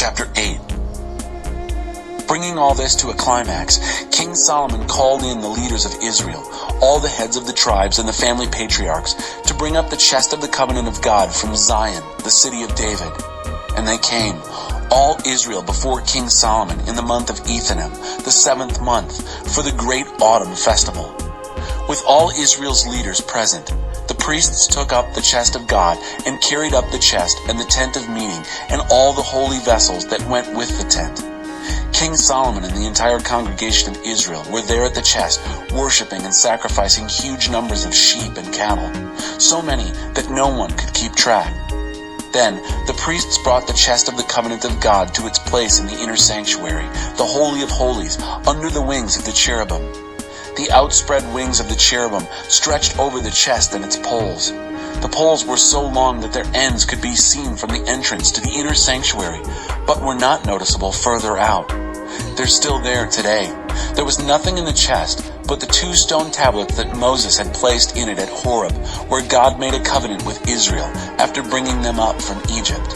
chapter 8. Bringing all this to a climax, King Solomon called in the leaders of Israel, all the heads of the tribes and the family patriarchs, to bring up the chest of the covenant of God from Zion, the city of David. And they came, all Israel, before King Solomon in the month of Ethanim, the 7th month, for the great autumn festival. With all Israel's leaders present, the priests took up the chest of God and carried up the chest and the tent of meeting and all the holy vessels that went with the tent. King Solomon and the entire congregation of Israel were there at the chest, worshiping and sacrificing huge numbers of sheep and cattle, so many that no one could keep track. Then the priests brought the chest of the covenant of God to its place in the inner sanctuary, the Holy of Holies, under the wings of the cherubim. The outspread wings of the cherubim stretched over the chest and its poles. The poles were so long that their ends could be seen from the entrance to the inner sanctuary, but were not noticeable further out. They're still there today. There was nothing in the chest but the 2 stone tablets that Moses had placed in it at Horeb, where God made a covenant with Israel after bringing them up from Egypt.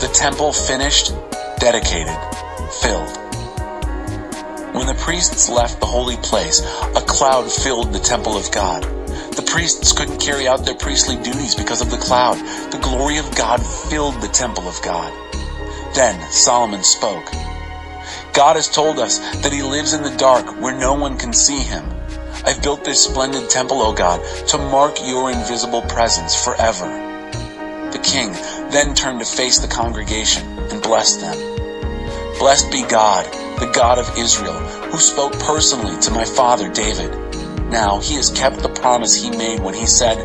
The temple finished, dedicated, filled. When the priests left the holy place, a cloud filled the temple of God. The priests couldn't carry out their priestly duties because of the cloud. The glory of God filled the temple of God. Then Solomon spoke. God has told us that he lives in the dark where no one can see him. I've built this splendid temple, O God, to mark your invisible presence forever. The king then turned to face the congregation and blessed them. Blessed be God, the God of Israel, who spoke personally to my father David. Now he has kept the promise he made when he said,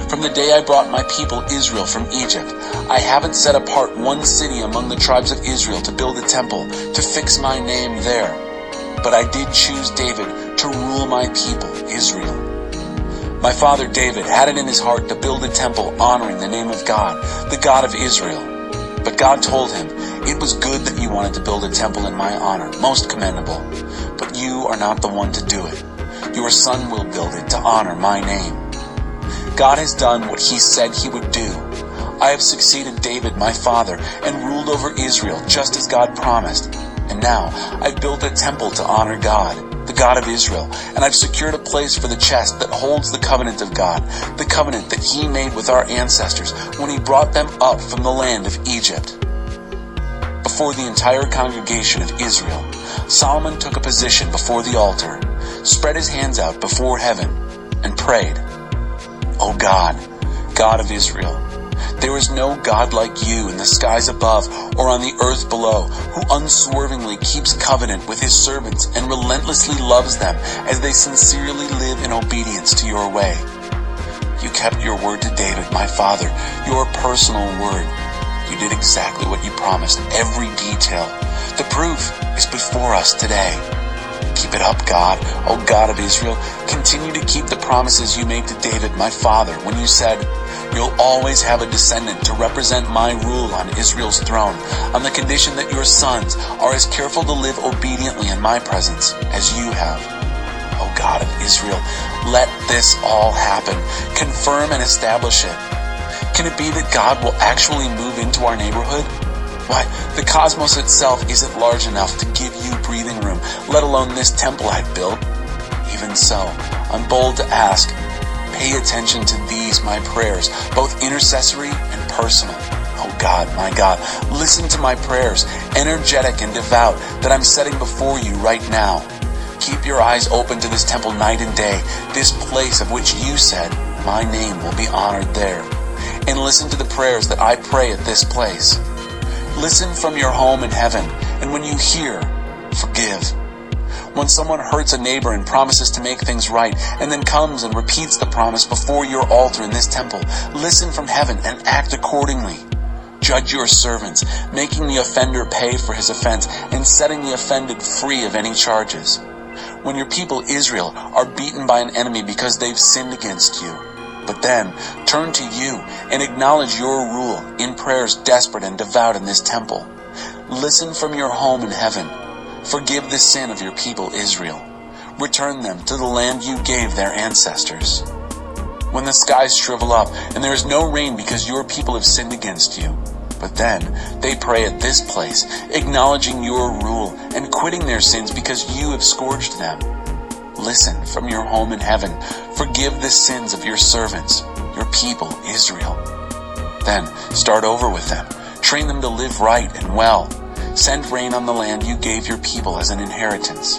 "From the day I brought my people Israel from Egypt, I haven't set apart one city among the tribes of Israel to build a temple, to fix my name there. But I did choose David to rule my people, Israel." My father David had it in his heart to build a temple honoring the name of God, the God of Israel. But God told him, "It was good that you wanted to build a temple in my honor, most commendable. But you are not the one to do it. Your son will build it to honor my name." God has done what he said he would do. I have succeeded David, my father, and ruled over Israel just as God promised. And now I've built a temple to honor God, the God of Israel, and I've secured a place for the chest that holds the covenant of God, the covenant that he made with our ancestors when he brought them up from the land of Egypt. Before the entire congregation of Israel, Solomon took a position before the altar, spread his hands out before heaven, and prayed, "O God, God of Israel, there is no God like you in the skies above or on the earth below, who unswervingly keeps covenant with his servants and relentlessly loves them as they sincerely live in obedience to your way. You kept your word to David, my father, your personal word. You did exactly what you promised, every detail. The proof is before us today. Keep it up, God, O God of Israel. Continue to keep the promises you made to David, my father, when you said, 'You'll always have a descendant to represent my rule on Israel's throne, on the condition that your sons are as careful to live obediently in my presence as you have.' O God of Israel, let this all happen. Confirm and establish it. Can it be that God will actually move into our neighborhood? Why, the cosmos itself isn't large enough to give you breathing room, let alone this temple I've built. Even so, I'm bold to ask, pay attention to these, my prayers, both intercessory and personal. Oh God, my God, listen to my prayers, energetic and devout, that I'm setting before you right now. Keep your eyes open to this temple night and day, this place of which you said, my name will be honored there. And listen to the prayers that I pray at this place. Listen from your home in heaven, and when you hear, forgive. When someone hurts a neighbor and promises to make things right, and then comes and repeats the promise before your altar in this temple, listen from heaven and act accordingly. Judge your servants, making the offender pay for his offense and setting the offended free of any charges. When your people Israel are beaten by an enemy because they've sinned against you, but then turn to you and acknowledge your rule in prayers desperate and devout in this temple. Listen from your home in heaven. Forgive the sin of your people Israel. Return them to the land you gave their ancestors. When the skies shrivel up and there is no rain because your people have sinned against you, But then they pray at this place, acknowledging your rule and quitting their sins because you have scourged them. Listen from your home in heaven. Forgive the sins of your servants, your people Israel. Then start over with them. Train them to live right and well. Send rain on the land you gave your people as an inheritance.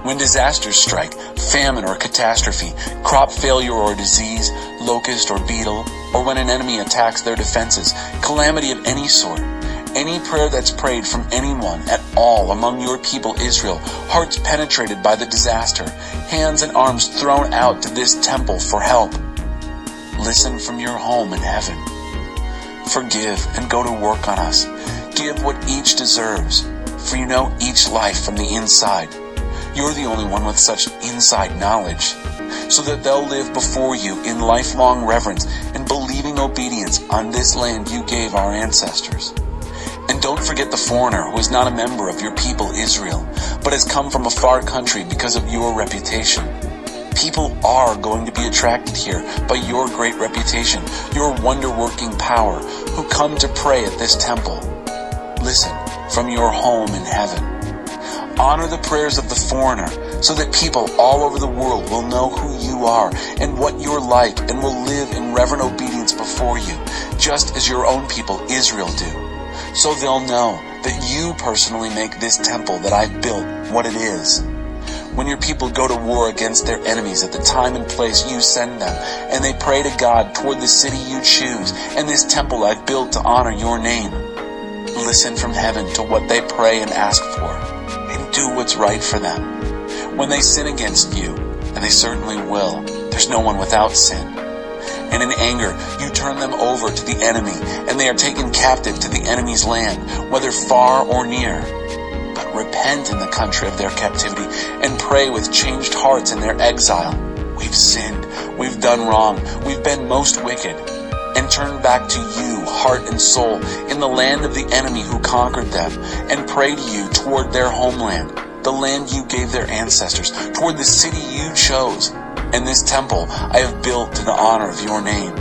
When disasters strike, famine or catastrophe, crop failure or disease, locust or beetle, or when an enemy attacks their defenses, calamity of any sort, any prayer that's prayed from anyone at all among your people Israel, hearts penetrated by the disaster, hands and arms thrown out to this temple for help. Listen from your home in heaven. Forgive and go to work on us. Give what each deserves, for you know each life from the inside. You're the only one with such inside knowledge, so that they'll live before you in lifelong reverence and believing obedience on this land you gave our ancestors. And don't forget the foreigner who is not a member of your people Israel, but has come from a far country because of your reputation. People are going to be attracted here by your great reputation, your wonder-working power, who come to pray at this temple. Listen from your home in heaven. Honor the prayers of the foreigner, so that people all over the world will know who you are and what you're like, and will live in reverent obedience before you, just as your own people Israel do. So they'll know that you personally make this temple that I've built what it is. When your people go to war against their enemies at the time and place you send them, and they pray to God toward the city you choose and this temple I've built to honor your name, listen from heaven to what they pray and ask for, and do what's right for them. When they sin against you, and they certainly will, there's no one without sin, and in anger you turn them over to the enemy, and they are taken captive to the enemy's land, whether far or near. But repent in the country of their captivity, and pray with changed hearts in their exile. We've sinned, we've done wrong, we've been most wicked, and turn back to you, heart and soul, in the land of the enemy who conquered them, and pray to you toward their homeland, the land you gave their ancestors, toward the city you chose, and this temple I have built to the honor of your name.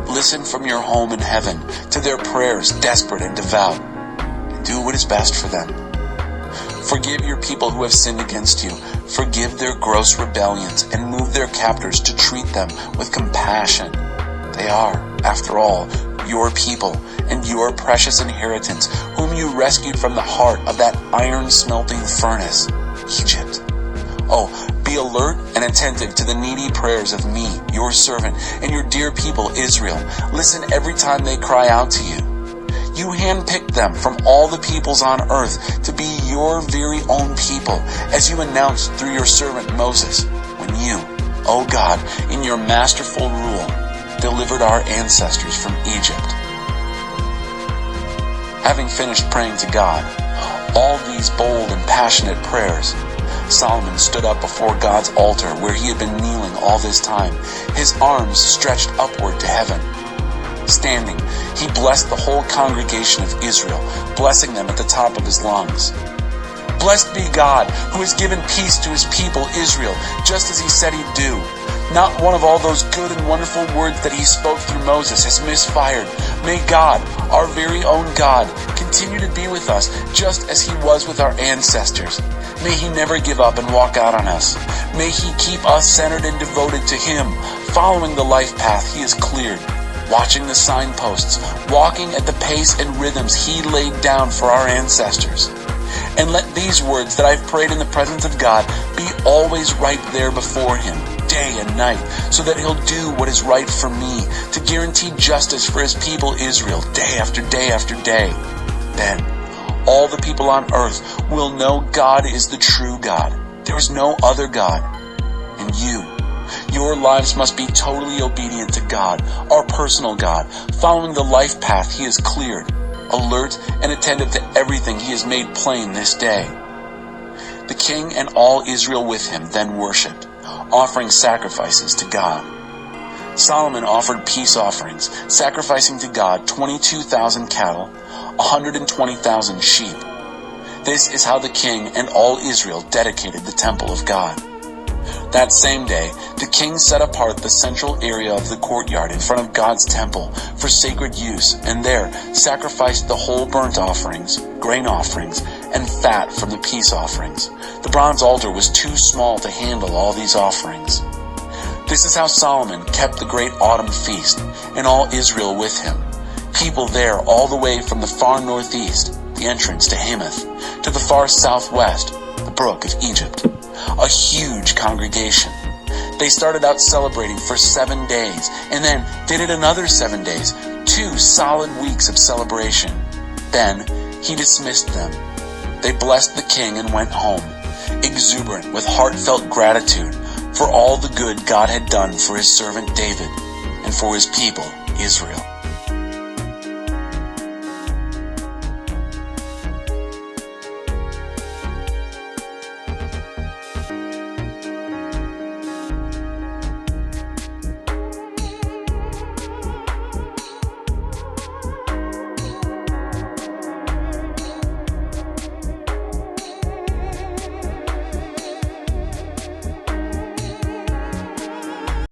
Listen from your home in heaven to their prayers, desperate and devout, and do what is best for them. Forgive your people who have sinned against you. Forgive their gross rebellions, and move their captors to treat them with compassion. They are, after all, your people and your precious inheritance, whom you rescued from the heart of that iron-smelting furnace, Egypt. Oh, be alert and attentive to the needy prayers of me, your servant, and your dear people Israel. Listen every time they cry out to you. You handpicked them from all the peoples on earth to be your very own people, as you announced through your servant Moses, when you, O God, in your masterful rule, delivered our ancestors from Egypt. Having finished praying to God, all these bold and passionate prayers, Solomon stood up before God's altar where he had been kneeling all this time, his arms stretched upward to heaven. Standing, he blessed the whole congregation of Israel, blessing them at the top of his lungs. Blessed be God, who has given peace to his people Israel, just as he said he'd do. Not one of all those good and wonderful words that he spoke through Moses has misfired. May God, our very own God, continue to be with us, just as he was with our ancestors. May he never give up and walk out on us. May he keep us centered and devoted to him, following the life path he has cleared, watching the signposts, walking at the pace and rhythms he laid down for our ancestors. And let these words that I've prayed in the presence of God be always right there before him, day and night, so that he'll do what is right for me, to guarantee justice for his people Israel, day after day after day. Then all the people on earth will know God is the true God. There is no other God. And your lives must be totally obedient to God, our personal God, following the life path he has cleared, alert and attentive to everything he has made plain this day. The king and all Israel with him then worshipped, offering sacrifices to God. Solomon offered peace offerings, sacrificing to God 22,000 cattle, 120,000 sheep. This is how the king and all Israel dedicated the temple of God. That same day, the king set apart the central area of the courtyard in front of God's temple for sacred use, and there sacrificed the whole burnt offerings, grain offerings, and fat from the peace offerings. The bronze altar was too small to handle all these offerings. This is how Solomon kept the great autumn feast, and all Israel with him. People there all the way from the far northeast, the entrance to Hamath, to the far southwest, the brook of Egypt. A huge congregation. They started out celebrating for 7 days, and then did it another 7 days, 2 solid weeks of celebration. Then he dismissed them. They blessed the king and went home, exuberant with heartfelt gratitude for all the good God had done for his servant David and for his people, Israel.